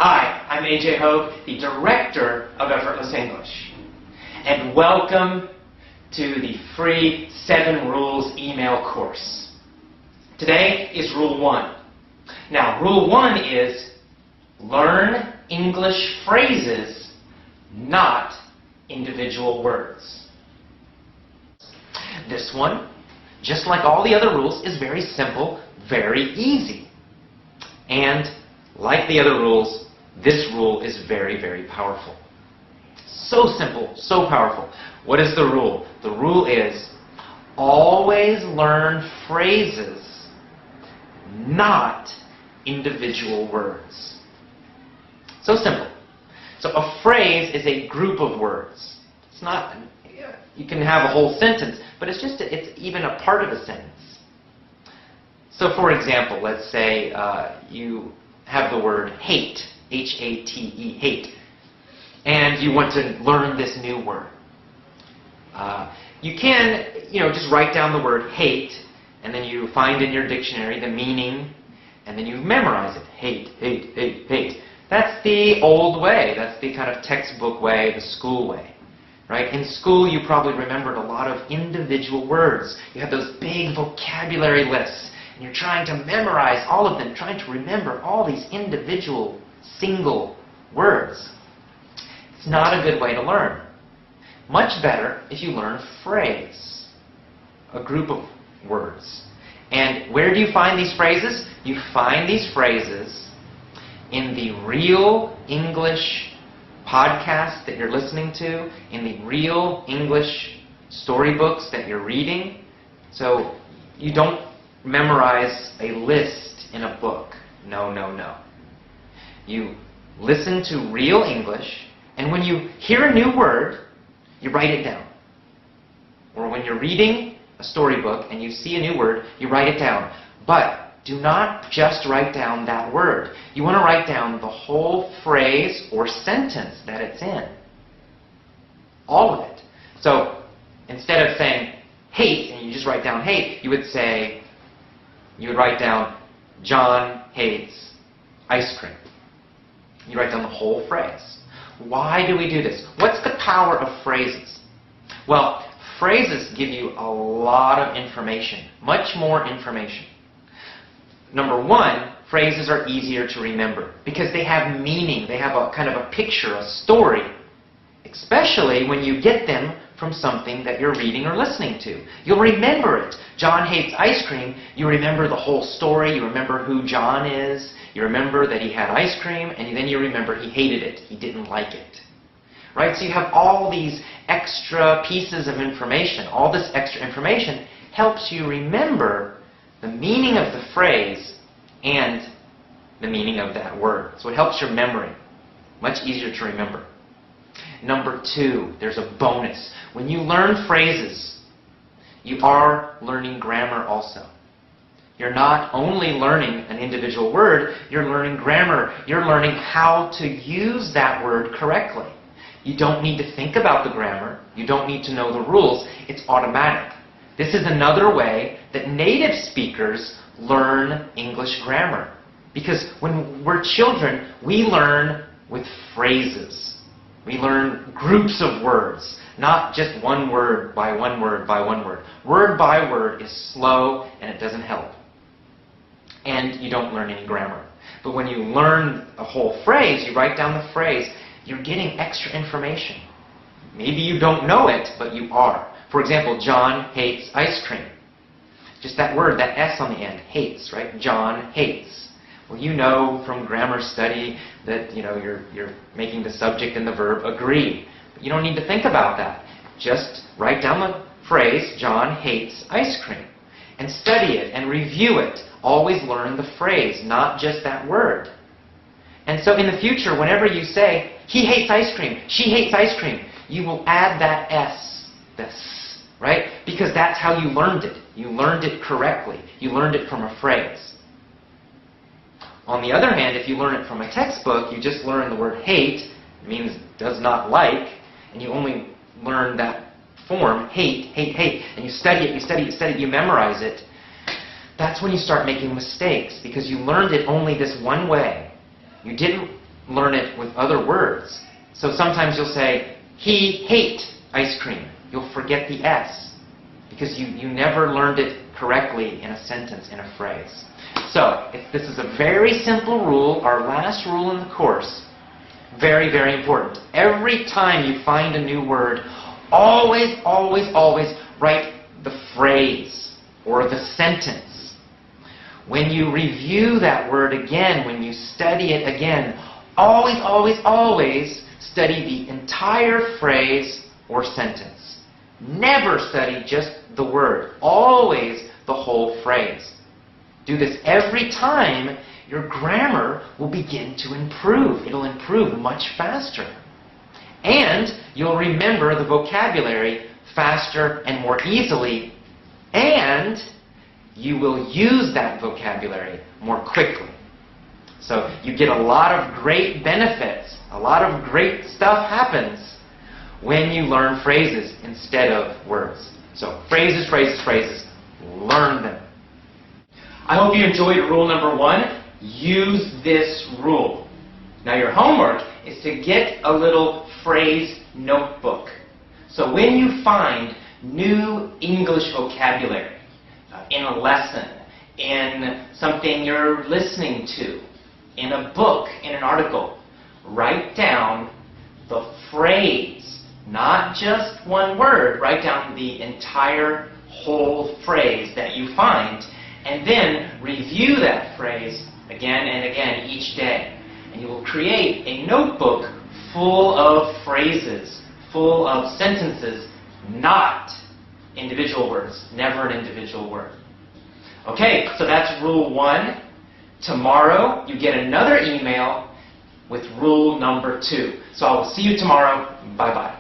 Hi, I'm AJ Hogue, the Director of Effortless English. And welcome to the free 7 Rules email course. Today is Rule 1. Now, Rule 1 is learn English phrases, not individual words. This one, just like all the other rules, is very simple, very easy. And like the other rules, this rule is very, very powerful. So simple, so powerful. What is the rule? The rule is always learn phrases, not individual words. So simple. So a phrase is a group of words. It's not, you can have a whole sentence, but it's even a part of a sentence. So for example, let's say you have the word hate, H-A-T-E, hate, and you want to learn this new word. You can, just write down the word hate, and then you find in your dictionary the meaning, and then you memorize it. Hate, hate, hate, hate. That's the old way. That's the kind of textbook way, the school way. Right? In school, you probably remembered a lot of individual words. You have those big vocabulary lists. And you're trying to memorize all of them, trying to remember all these individual, single words. It's not a good way to learn. Much better if you learn phrase, a group of words. And where do you find these phrases? You find these phrases in the Real English podcast that you're listening to, in the Real English storybooks that you're reading. So you don't memorize a list in a book. No, no, no. You listen to Real English, and when you hear a new word, you write it down. Or when you're reading a storybook and you see a new word, you write it down. But do not just write down that word. You want to write down the whole phrase or sentence that it's in. All of it. So instead of saying hate, and you just write down hate, you would write down John hates ice cream. You write down the whole phrase. Why do we do this? What's the power of phrases? Well, phrases give you a lot of information, much more information. Number one, phrases are easier to remember because they have meaning. They have a kind of a picture, a story, especially when you get them from something that you're reading or listening to. You'll remember it. John hates ice cream. You remember the whole story. You remember who John is. You remember that he had ice cream, and then you remember he hated it. He didn't like it. Right? So you have all these extra pieces of information. All this extra information helps you remember the meaning of the phrase and the meaning of that word. So it helps your memory. Much easier to remember. Number 2, there's a bonus. When you learn phrases, you are learning grammar also. You're not only learning an individual word, you're learning grammar. You're learning how to use that word correctly. You don't need to think about the grammar. You don't need to know the rules. It's automatic. This is another way that native speakers learn English grammar. Because when we're children, we learn with phrases. We learn groups of words, not just one word by one word by one word. Word by word is slow and it doesn't help. And you don't learn any grammar. But when you learn a whole phrase, you write down the phrase, you're getting extra information. Maybe you don't know it, but you are. For example, John hates ice cream. Just that word, that S on the end, hates, right? John hates. Well, you know from grammar study that you're making the subject and the verb agree. But you don't need to think about that. Just write down the phrase, John hates ice cream, and study it and review it. Always learn the phrase, not just that word. And so in the future, whenever you say, he hates ice cream, she hates ice cream, you will add that S, this, right? Because that's how you learned it. You learned it correctly. You learned it from a phrase. On the other hand, if you learn it from a textbook, you just learn the word hate, it means does not like, and you only learn that form, hate, hate, hate, and you study it, you study it, you study it, you memorize it. That's when you start making mistakes, because you learned it only this one way. You didn't learn it with other words. So sometimes you'll say, he ate ice cream. You'll forget the S because you never learned it correctly in a sentence, in a phrase. So this is a very simple rule, our last rule in the course. Very, very important. Every time you find a new word, always, always, always write the phrase or the sentence. When you review that word again, when you study it again, always, always, always study the entire phrase or sentence. Never study just the word. Always the whole phrase. Do this every time, your grammar will begin to improve. It'll improve much faster. And you'll remember the vocabulary faster and more easily. And you will use that vocabulary more quickly. So you get a lot of great benefits. A lot of great stuff happens when you learn phrases instead of words. So phrases, phrases, phrases. Learn them. I hope you enjoyed rule number 1. Use this rule. Now your homework is to get a little phrase notebook. So when you find new English vocabulary in a lesson, in something you're listening to, in a book, in an article, write down the phrase, not just one word. Write down the entire whole phrase that you find, and then review that phrase again and again each day. And you will create a notebook full of phrases, full of sentences, not individual words. Never an individual word. Okay, so that's rule 1. Tomorrow you get another email with rule number 2. So I will see you tomorrow. Bye-bye.